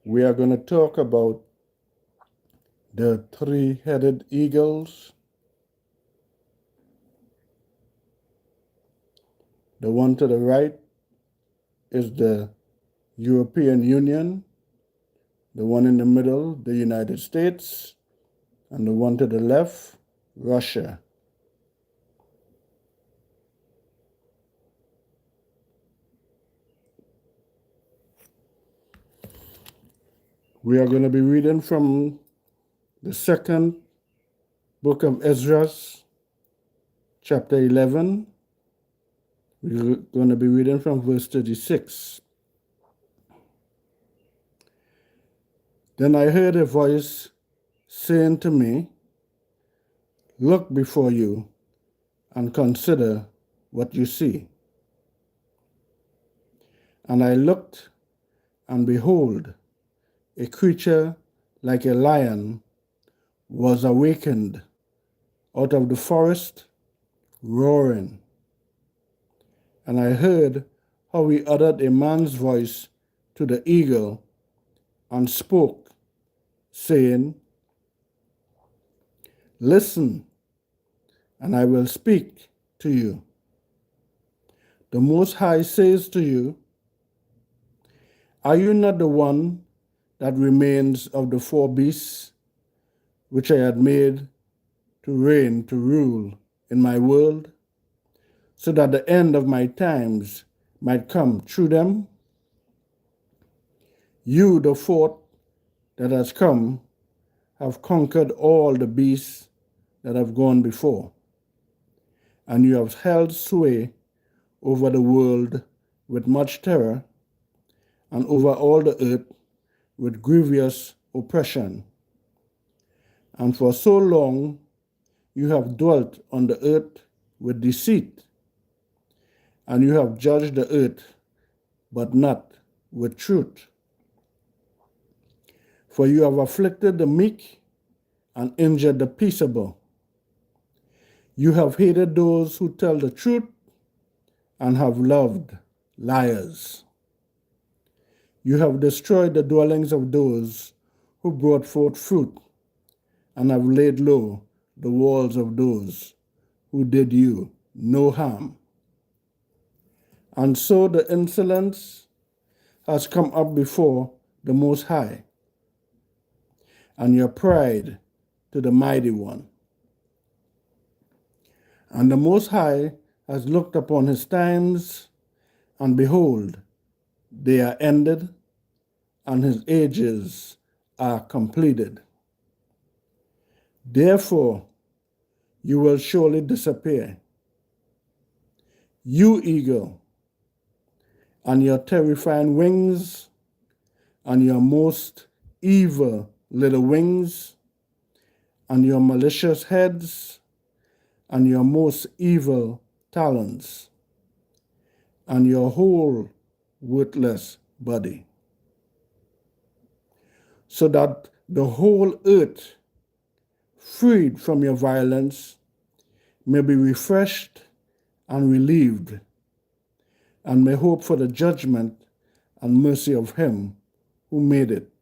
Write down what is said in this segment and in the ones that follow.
We are going to talk about the three-headed eagles. The one to the right is the European Union, the one in the middle, the United States, and the one to the left, Russia. We are going to be reading from the second book of Esdras, chapter 11. We're going to be reading from verse 36. Then I heard a voice saying to me, "Look before you and consider what you see." And I looked, and behold, a creature like a lion was awakened out of the forest, roaring. And I heard how he uttered a man's voice to the eagle and spoke, saying, "Listen, and I will speak to you. The Most High says to you, are you not the one that remains of the four beasts, which I had made to reign, to rule in my world, so that the end of my times might come through them? You, the fourth that has come, have conquered all the beasts that have gone before, and you have held sway over the world with much terror, and over all the earth with grievous oppression. And for so long you have dwelt on the earth with deceit, and you have judged the earth, but not with truth. For you have afflicted the meek and injured the peaceable. You have hated those who tell the truth and have loved liars. You have destroyed the dwellings of those who brought forth fruit, and have laid low the walls of those who did you no harm. And so the insolence has come up before the Most High, and your pride to the Mighty One. And the Most High has looked upon his times, and behold, they are ended, and his ages are completed. Therefore, you will surely disappear, you eagle, and your terrifying wings, and your most evil little wings, and your malicious heads, and your most evil talons, and your whole worthless body, so that the whole earth, freed from your violence, may be refreshed and relieved, and may hope for the judgment and mercy of him who made it.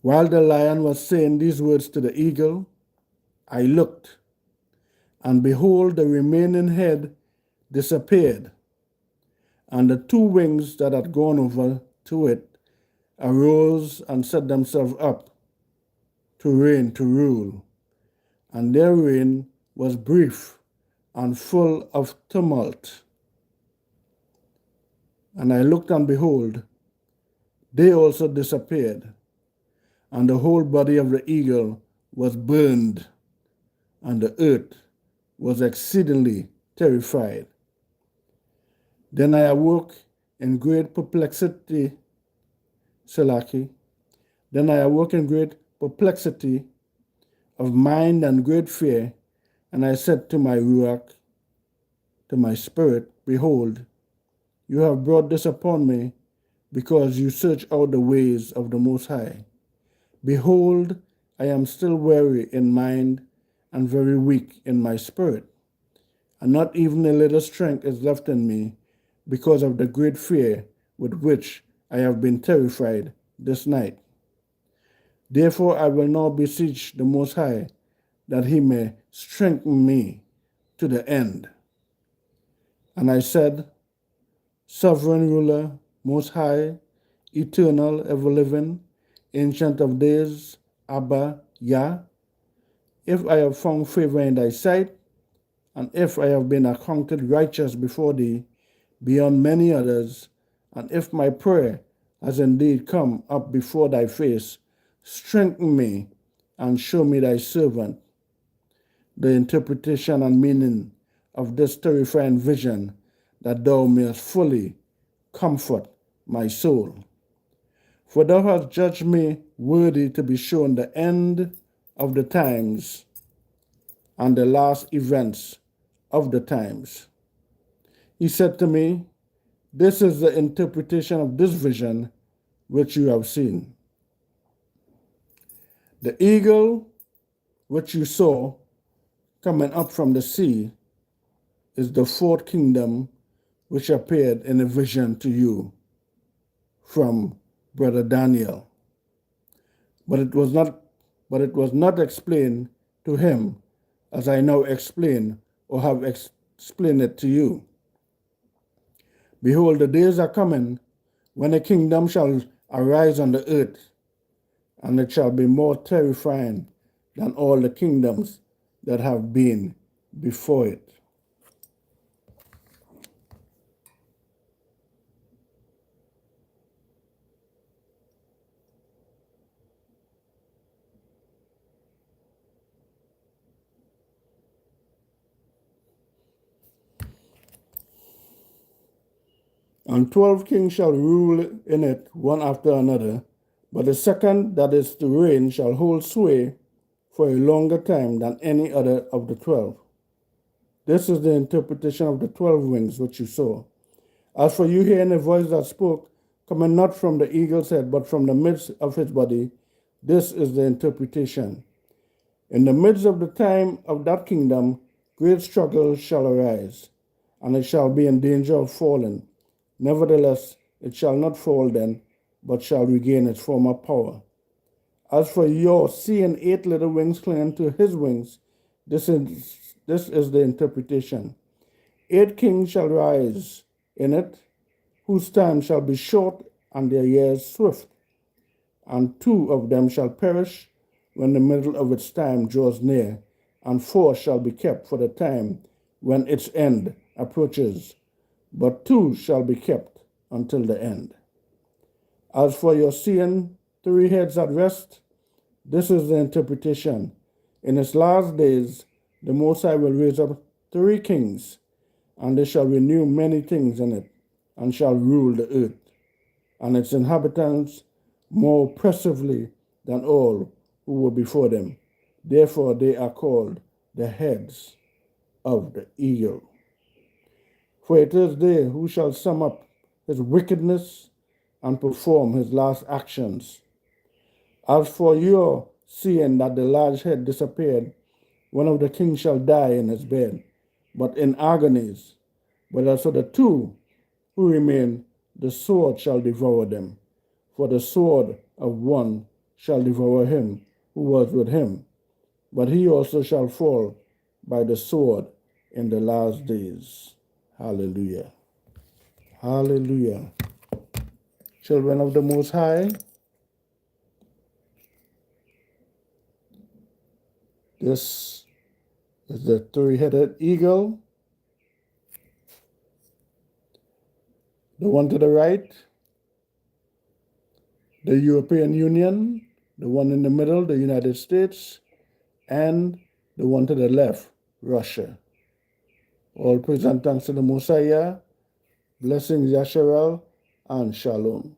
While the lion was saying these words to the eagle, I looked, and behold, the remaining head disappeared, and the two wings that had gone over to it arose and set themselves up to reign, to rule. And their reign was brief and full of tumult. And I looked, and behold, they also disappeared, and the whole body of the eagle was burned, and the earth was exceedingly terrified. Then I awoke in great perplexity, Selaki. Then I awoke in great perplexity of mind and great fear, and I said to my Ruach, to my spirit, behold, you have brought this upon me, because you search out the ways of the Most High. Behold, I am still weary in mind and very weak in my spirit, and not even a little strength is left in me, because of the great fear with which I have been terrified this night. Therefore I will now beseech the Most High that he may strengthen me to the end. And I said, Sovereign ruler, Most High, eternal, ever-living, Ancient of Days, Abba, Yah, if I have found favor in thy sight, and if I have been accounted righteous before thee beyond many others, and if my prayer has indeed come up before thy face, strengthen me and show me thy servant the interpretation and meaning of this terrifying vision, that thou mayest fully comfort my soul. For thou hast judged me worthy to be shown the end of the times and the last events of the times. He said to me, This is the interpretation of this vision which you have seen. The eagle which you saw coming up from the sea is the fourth kingdom which appeared in a vision to you from Brother Daniel. But it was not explained to him as I now explain or have explained it to you. Behold, the days are coming when a kingdom shall arise on the earth, and it shall be more terrifying than all the kingdoms that have been before it. And 12 kings shall rule in it, one after another, but the second that is to reign shall hold sway for a longer time than any other of the 12. This is the interpretation of the 12 wings which you saw. As for you hearing a voice that spoke, coming not from the eagle's head, but from the midst of his body, this is the interpretation. In the midst of the time of that kingdom, great struggles shall arise, and it shall be in danger of falling. Nevertheless, it shall not fall then, but shall regain its former power. As for your seeing 8 little wings clinging to his wings, this is the interpretation. 8 kings shall rise in it, whose time shall be short and their years swift. And 2 of them shall perish when the middle of its time draws near, and 4 shall be kept for the time when its end approaches. But 2 shall be kept until the end. As for your seeing 3 heads at rest, this is the interpretation. In its last days, the Most High will raise up 3 kings, and they shall renew many things in it, and shall rule the earth, and its inhabitants more oppressively than all who were before them. Therefore they are called the heads of the eagle. For it is they who shall sum up his wickedness and perform his last actions. As for your seeing that the large head disappeared, one of the kings shall die in his bed, but in agonies. But as for the 2 who remain, the sword shall devour them. For the sword of one shall devour him who was with him, but he also shall fall by the sword in the last days. Hallelujah. Hallelujah. Children of the Most High, this is the 3-headed eagle. The one to the right, the European Union, the one in the middle, the United States, and the one to the left, Russia. All praise and thanks to the Messiah. Blessings, Yasharal, and Shalom.